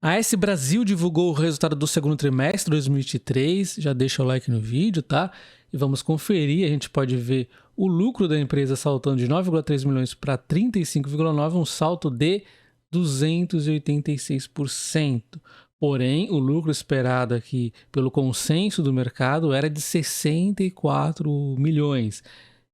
A AS Brasil divulgou o resultado do segundo trimestre de 2023, já deixa o like no vídeo, tá? E vamos conferir, a gente pode ver o lucro da empresa saltando de 9,3 milhões para 35,9, um salto de 286%. Porém, o lucro esperado aqui pelo consenso do mercado era de 64 milhões.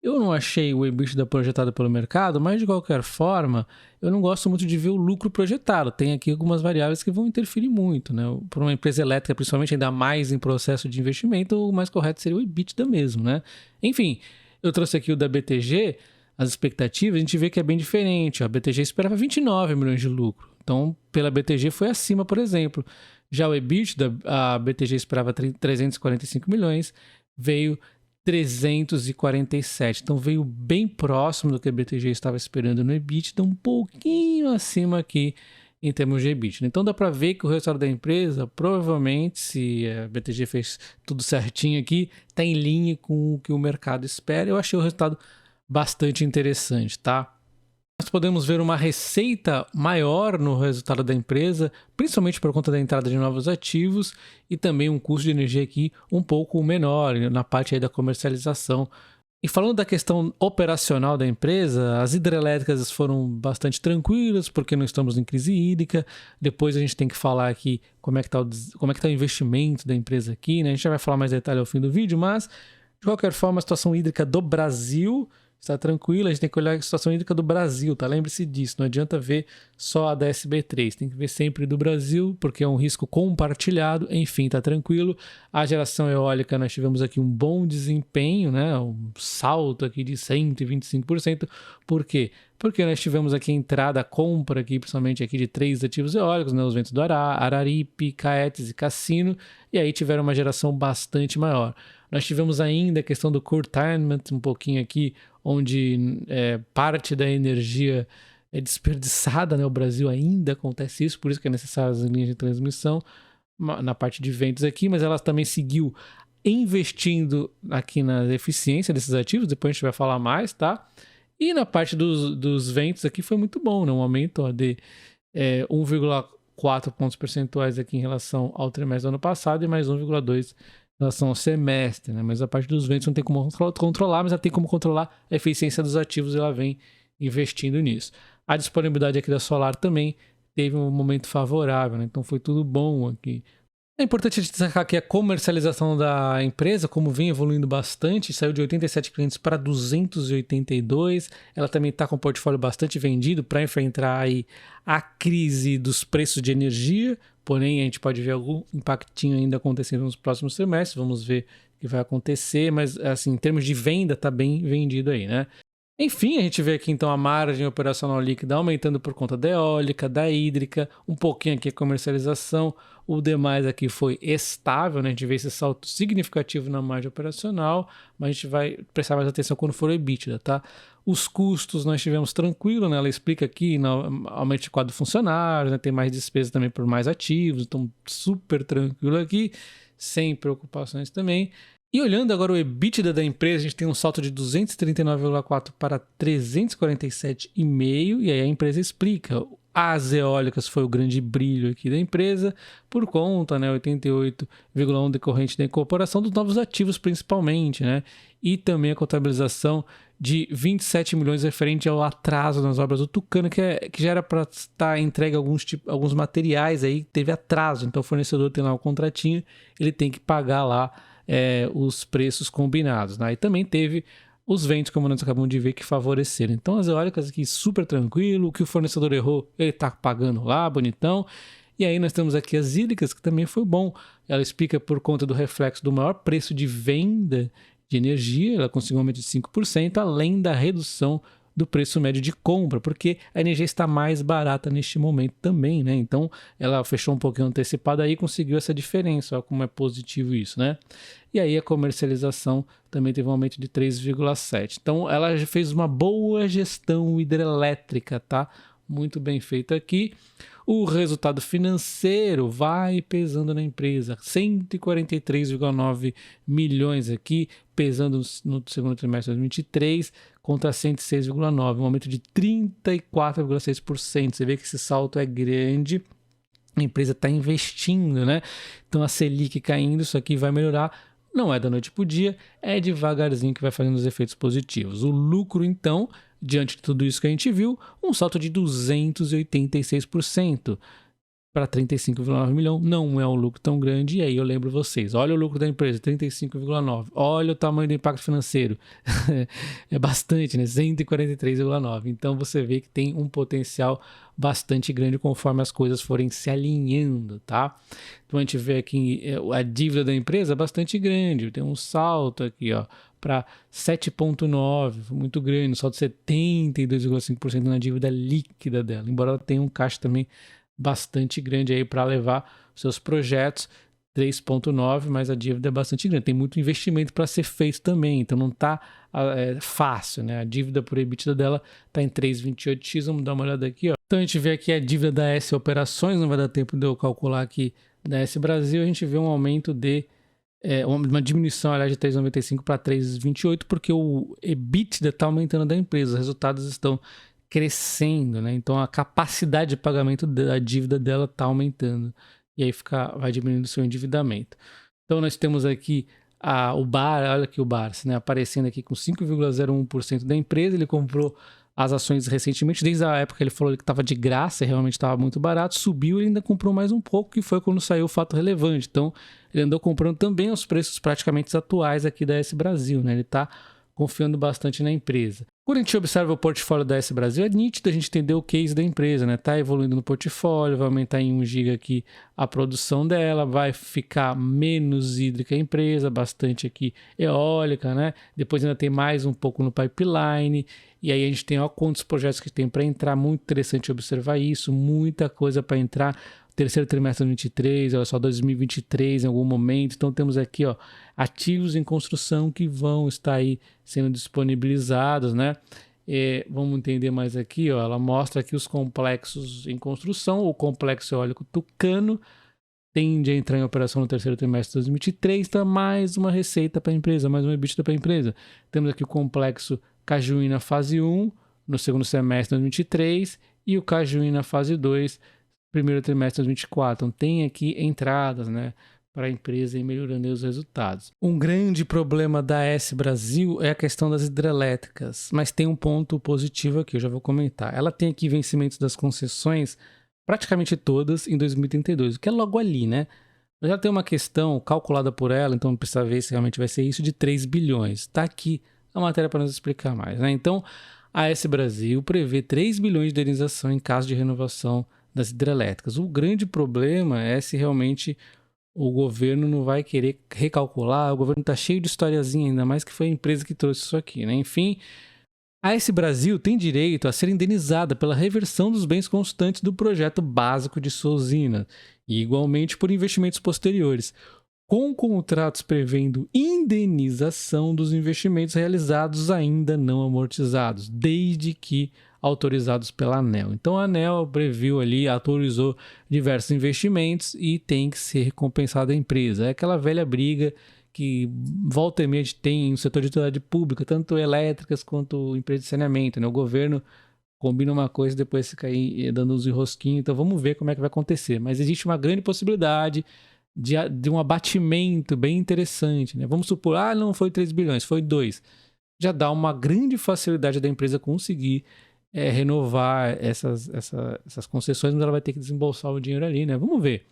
Eu não achei o EBITDA projetado pelo mercado, mas de qualquer forma, eu não gosto muito de ver o lucro projetado. Tem aqui algumas variáveis que vão interferir muito, né? Para uma empresa elétrica, principalmente ainda mais em processo de investimento, o mais correto seria o EBITDA mesmo, né? Enfim, eu trouxe aqui o da BTG, as expectativas, a gente vê que é bem diferente. A BTG esperava 29 milhões de lucro. Então, pela BTG foi acima, por exemplo. Já o EBITDA, a BTG esperava 345 milhões, veio 347, então veio bem próximo do que a BTG estava esperando no EBITDA, um pouquinho acima aqui em termos de EBITDA. Então dá para ver que o resultado da empresa, provavelmente, se a BTG fez tudo certinho aqui, está em linha com o que o mercado espera. Eu achei o resultado bastante interessante, tá? Nós podemos ver uma receita maior no resultado da empresa, principalmente por conta da entrada de novos ativos e também um custo de energia aqui um pouco menor na parte aí da comercialização. E falando da questão operacional da empresa, as hidrelétricas foram bastante tranquilas porque não estamos em crise hídrica. Depois a gente tem que falar aqui como é que tá o investimento da empresa aqui, né? A gente já vai falar mais detalhe ao fim do vídeo, mas de qualquer forma a situação hídrica do Brasil está tranquila, a gente tem que olhar a situação hídrica do Brasil, tá? Lembre-se disso, não adianta ver só a da SB3, tem que ver sempre do Brasil, porque é um risco compartilhado, enfim, tá tranquilo. A geração eólica, nós tivemos aqui um bom desempenho, né? Um salto aqui de 125%, por quê? Porque nós tivemos aqui a entrada, a compra aqui, principalmente aqui de 3 ativos eólicos, né? Os ventos do Araripe, Caetes e Cassino, e aí tiveram uma geração bastante maior. Nós tivemos ainda a questão do curtailment, um pouquinho aqui, onde parte da energia é desperdiçada, né? O Brasil ainda acontece isso, por isso que é necessário as linhas de transmissão na parte de ventos aqui, mas ela também seguiu investindo aqui na eficiência desses ativos, depois a gente vai falar mais, tá? E na parte dos ventos aqui foi muito bom, né? Um aumento de 1,4 pontos percentuais aqui em relação ao trimestre do ano passado e mais 1,2 em relação ao semestre, né? Mas a parte dos ventos não tem como controlar, mas ela tem como controlar a eficiência dos ativos e ela vem investindo nisso. A disponibilidade aqui da solar também teve um momento favorável, né? Então foi tudo bom aqui. É importante destacar aqui a comercialização da empresa, como vem evoluindo bastante, saiu de 87 clientes para 282, ela também está com um portfólio bastante vendido para enfrentar aí a crise dos preços de energia, porém a gente pode ver algum impactinho ainda acontecendo nos próximos trimestres, vamos ver o que vai acontecer, mas assim, em termos de venda está bem vendido aí, né? Enfim, a gente vê aqui então a margem operacional líquida aumentando por conta da eólica, da hídrica, um pouquinho aqui a comercialização, o demais aqui foi estável, né? A gente vê esse salto significativo na margem operacional, mas a gente vai prestar mais atenção quando for o EBITDA, tá? Os custos nós tivemos tranquilo, né? Ela explica aqui, aumento de quadro de funcionários, né? Tem mais despesas também por mais ativos, então super tranquilo aqui, sem preocupações também. E olhando agora o EBITDA da empresa, a gente tem um salto de 239,4 para 347,5, e aí a empresa explica. As eólicas foi o grande brilho aqui da empresa, por conta, né, 88,1 decorrente da incorporação dos novos ativos principalmente, né, e também a contabilização de 27 milhões referente ao atraso nas obras do Tucano, que já era para estar entregue alguns materiais aí, teve atraso, então o fornecedor tem lá o contratinho, ele tem que pagar lá os preços combinados, né? E também teve os ventos, como nós acabamos de ver, que favoreceram. Então as eólicas aqui super tranquilo, o que o fornecedor errou, ele está pagando lá, bonitão. E aí nós temos aqui as hídricas, que também foi bom. Ela explica por conta do reflexo do maior preço de venda de energia, ela conseguiu um aumento de 5%, além da redução do preço médio de compra, porque a energia está mais barata neste momento também, né? Então ela fechou um pouquinho antecipada aí e conseguiu essa diferença, olha como é positivo isso, né? E aí a comercialização também teve um aumento de 3,7. Então ela já fez uma boa gestão hidrelétrica, tá? Muito bem feito aqui. O resultado financeiro vai pesando na empresa, 143,9 milhões aqui, pesando no segundo trimestre de 2023, contra 106,9, um aumento de 34,6%. Você vê que esse salto é grande. a empresa está investindo, né? Então a Selic caindo, isso aqui vai melhorar. Não é da noite para o dia, é devagarzinho que vai fazendo os efeitos positivos. O lucro, então, diante de tudo isso que a gente viu, um salto de 286%. Para 35,9 milhões, não é um lucro tão grande. E aí eu lembro vocês, olha o lucro da empresa, 35,9. Olha o tamanho do impacto financeiro, é bastante, né? 143,9. Então você vê que tem um potencial bastante grande conforme as coisas forem se alinhando, tá? Então a gente vê aqui a dívida da empresa é bastante grande, tem um salto aqui, ó, para 7,9, muito grande, um salto de 72,5% na dívida líquida dela, embora ela tenha um caixa também bastante grande aí para levar seus projetos, 3,9, mas a dívida é bastante grande, tem muito investimento para ser feito também, então não tá fácil, né? A dívida por EBITDA dela tá em 3,28x, vamos dar uma olhada aqui, ó. Então a gente vê aqui a dívida da S Operações, não vai dar tempo de eu calcular aqui da S Brasil, a gente vê um aumento de uma diminuição, aliás, de 3,95 para 3,28, porque o EBITDA está aumentando da empresa, os resultados estão crescendo, né? Então a capacidade de pagamento da dívida dela está aumentando e aí vai diminuindo o seu endividamento. Então nós temos aqui o Bar, olha aqui o Barsi, né? Aparecendo aqui com 5,01% da empresa. Ele comprou as ações recentemente, desde a época que ele falou que estava de graça, realmente estava muito barato, subiu e ainda comprou mais um pouco, que foi quando saiu o fato relevante. Então ele andou comprando também aos preços praticamente atuais aqui da S Brasil, né? Ele está confiando bastante na empresa. Quando a gente observa o portfólio da S Brasil, é nítido a gente entender o case da empresa, né? Tá evoluindo no portfólio, vai aumentar em 1 GB aqui a produção dela, vai ficar menos hídrica a empresa, bastante aqui eólica, né? Depois ainda tem mais um pouco no pipeline, e aí a gente tem, ó, quantos projetos que tem para entrar, muito interessante observar isso, muita coisa para entrar. Terceiro trimestre de 2023, olha só, 2023 em algum momento. Então temos aqui, ó, ativos em construção que vão estar aí sendo disponibilizados, né? Vamos entender mais aqui, ó, ela mostra aqui os complexos em construção. O complexo eólico Tucano tende a entrar em operação no terceiro trimestre de 2023, então mais uma receita para a empresa, mais uma EBITDA para a empresa. Temos aqui o complexo Cajuína fase 1 no segundo semestre de 2023 e o Cajuína fase 2 primeiro trimestre de 2024. Então tem aqui entradas, né, para a empresa e melhorando os resultados. Um grande problema da S Brasil é a questão das hidrelétricas, mas tem um ponto positivo aqui, eu já vou comentar. Ela tem aqui vencimentos das concessões, praticamente todas em 2032, o que é logo ali, né? Já tem uma questão calculada por ela, então precisa ver se realmente vai ser isso, de 3 bilhões. Está aqui a matéria para nos explicar mais, né? Então a S Brasil prevê 3 bilhões de indenização em caso de renovação das hidrelétricas. O grande problema é se realmente o governo não vai querer recalcular. O governo está cheio de historiazinha, ainda mais que foi a empresa que trouxe isso aqui, né? Enfim, a S Brasil tem direito a ser indenizada pela reversão dos bens constantes do projeto básico de sua usina e igualmente por investimentos posteriores, com contratos prevendo indenização dos investimentos realizados ainda não amortizados, desde que autorizados pela ANEEL. Então a ANEEL previu ali, autorizou diversos investimentos e tem que ser recompensada a empresa. É aquela velha briga que volta e meia tem no setor de utilidade pública, tanto elétricas quanto empresas de saneamento, né? O governo combina uma coisa e depois fica aí dando uns enrosquinhos. Então vamos ver como é que vai acontecer. Mas existe uma grande possibilidade de um abatimento bem interessante, né? Vamos supor, não foi 3 bilhões, foi 2. Já dá uma grande facilidade da empresa conseguir renovar essas concessões, mas ela vai ter que desembolsar o dinheiro ali, né? Vamos ver.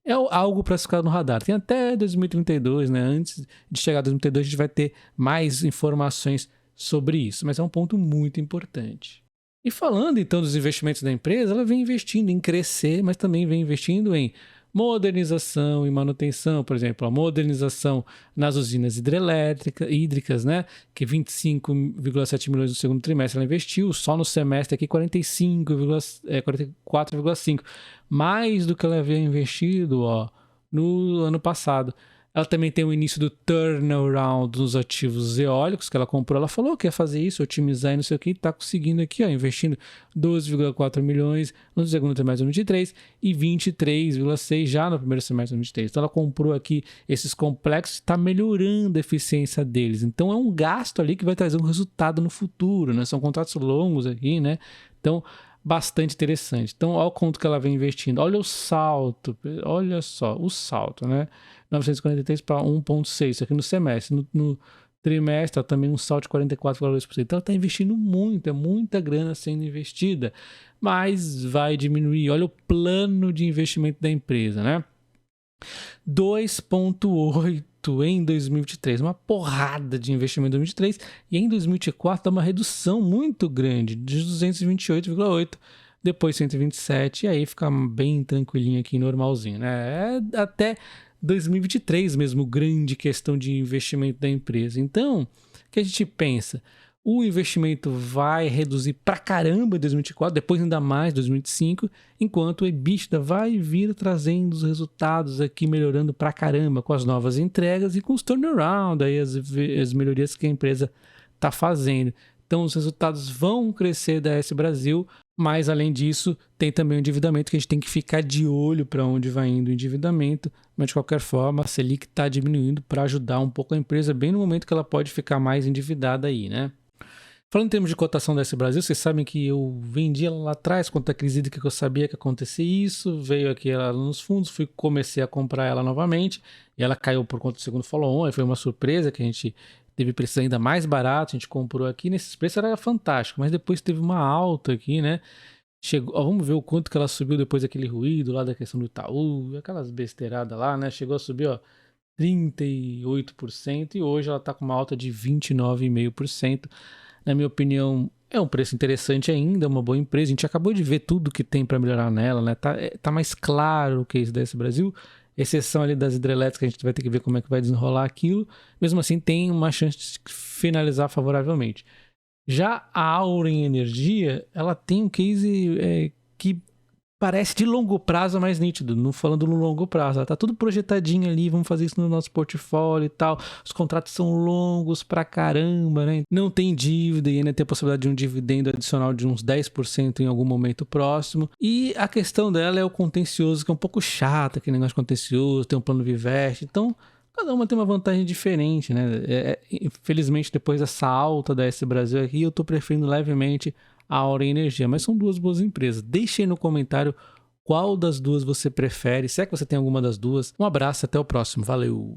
É algo para ficar no radar. Tem até 2032, né? Antes de chegar a 2032, a gente vai ter mais informações sobre isso, mas é um ponto muito importante. E falando então dos investimentos da empresa, ela vem investindo em crescer, mas também vem investindo em modernização e manutenção, por exemplo, a modernização nas usinas hídricas, né, que 25,7 milhões no segundo trimestre ela investiu, só no semestre aqui 44,5, mais do que ela havia investido, ó, no ano passado. Ela também tem o início do turnaround nos ativos eólicos que ela comprou. Ela falou que ia fazer isso, otimizar e não sei o que, e está conseguindo aqui, ó, investindo 12,4 milhões no segundo trimestre de 2023 e 23,6 já no primeiro semestre de 2023. Então ela comprou aqui esses complexos e está melhorando a eficiência deles. Então é um gasto ali que vai trazer um resultado no futuro, né? São contratos longos aqui, né? Então bastante interessante. Então, olha o quanto que ela vem investindo. Olha o salto, olha só, o salto, né? 943 para 1,6, aqui no semestre. No trimestre, também um salto de 44,2%. Então, ela está investindo muito, é muita grana sendo investida, mas vai diminuir. Olha o plano de investimento da empresa, né? 2,8 em 2023, uma porrada de investimento em 2023, e em 2024 dá uma redução muito grande, de 228,8, depois 127, e aí fica bem tranquilinho aqui, normalzinho, né? É até 2023 mesmo, grande questão de investimento da empresa. Então, o que a gente pensa? O investimento vai reduzir pra caramba em 2024, depois ainda mais em 2025, enquanto o EBITDA vai vir trazendo os resultados aqui, melhorando pra caramba com as novas entregas e com os turnaround, aí as melhorias que a empresa está fazendo. Então os resultados vão crescer da S Brasil, mas além disso tem também o endividamento que a gente tem que ficar de olho para onde vai indo o endividamento, mas de qualquer forma a Selic está diminuindo para ajudar um pouco a empresa bem no momento que ela pode ficar mais endividada aí, né? Falando em termos de cotação da S Brasil, vocês sabem que eu vendi ela lá atrás, quando a crise hídrica, que eu sabia que ia acontecer isso, veio aqui ela nos fundos, comecei a comprar ela novamente, e ela caiu por conta do segundo follow-on, aí foi uma surpresa que a gente teve preços ainda mais baratos, a gente comprou aqui, nesses preços era fantástico, mas depois teve uma alta aqui, né? Chegou, ó, vamos ver o quanto que ela subiu depois daquele ruído lá da questão do Itaú, aquelas besteiradas lá, né? Chegou a subir, ó, 38%, e hoje ela tá com uma alta de 29,5%. Na minha opinião, é um preço interessante ainda, é uma boa empresa. A gente acabou de ver tudo que tem para melhorar nela, né? Tá mais claro o que é isso da S Brasil, exceção ali das hidrelétricas, a gente vai ter que ver como é que vai desenrolar aquilo. Mesmo assim, tem uma chance de finalizar favoravelmente. Já a Auren Energia, ela tem um case que parece de longo prazo mais nítido, não falando no longo prazo, ela tá tudo projetadinho ali, vamos fazer isso no nosso portfólio e tal, os contratos são longos pra caramba, né? Não tem dívida e ainda tem a possibilidade de um dividendo adicional de uns 10% em algum momento próximo, e a questão dela é o contencioso, que é um pouco chato, aquele negócio contencioso, tem um plano Vivest, então cada uma tem uma vantagem diferente, né? Infelizmente, depois dessa alta da S Brasil aqui, eu tô preferindo levemente a Auren Energia, mas são duas boas empresas. Deixe aí no comentário qual das duas você prefere, se é que você tem alguma das duas. Um abraço, até o próximo, valeu!